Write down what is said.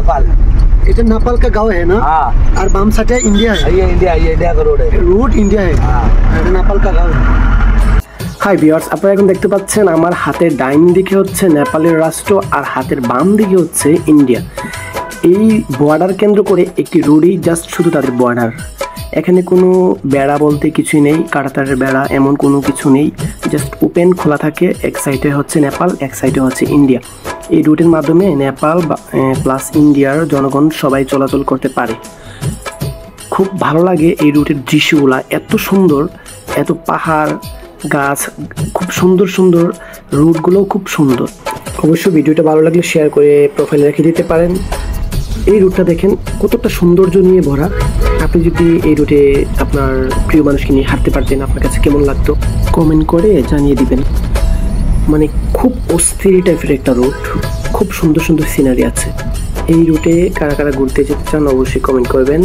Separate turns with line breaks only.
नेपाल।
ये नेपाल का गांव है ना?
हाँ।
और बाम साइड इंडिया है।
ये इंडिया का रोड है।
रूट इंडिया है।
हाँ।
नेपाल का गांव है।
হাই ভিউয়ার্স, আপনারা এখন দেখতে পাচ্ছেন আমার হাতের ডাইন দিকে হচ্ছে নেপালের রাষ্ট্র আর হাতের বাম দিকে হচ্ছে ইন্ডিয়া। এই বর্ডার কেন্দ্র করে একটি রোডই জাস্ট শুধু তাদের বর্ডার। এখানে কোনো বেড়া বলতে কিছুই নেই, কাঁটাতারের বেড়া এমন কোনো কিছু নেই, জাস্ট ওপেন খোলা থাকে। এক সাইডে হচ্ছে নেপাল, এক সাইডে হচ্ছে ইন্ডিয়া। এই রুটের মাধ্যমে নেপাল প্লাস ইন্ডিয়ার জনগণ সবাই চলাচল করতে পারে। খুব ভালো লাগে এই রুটের দৃশ্যগুলা, এত সুন্দর, এত পাহাড় গাছ, খুব সুন্দর সুন্দর রুটগুলোও খুব সুন্দর। অবশ্যই ভিডিওটা ভালো লাগলে শেয়ার করে প্রোফাইলে রেখে দিতে পারেন। এই রুটটা দেখেন কতটা সৌন্দর্য নিয়ে ভরা। আপনি যদি এই রুটে আপনার প্রিয় মানুষকে নিয়ে হাঁটতে পারতেন, আপনার কাছে কেমন লাগতো কমেন্ট করে জানিয়ে দিবেন। মানে খুব অস্থির টাইপের একটা রুট, খুব সুন্দর সুন্দর সিনারি আছে। এই রুটে কারা কারা ঘুরতে যেতে চান অবশ্যই কমেন্ট করবেন।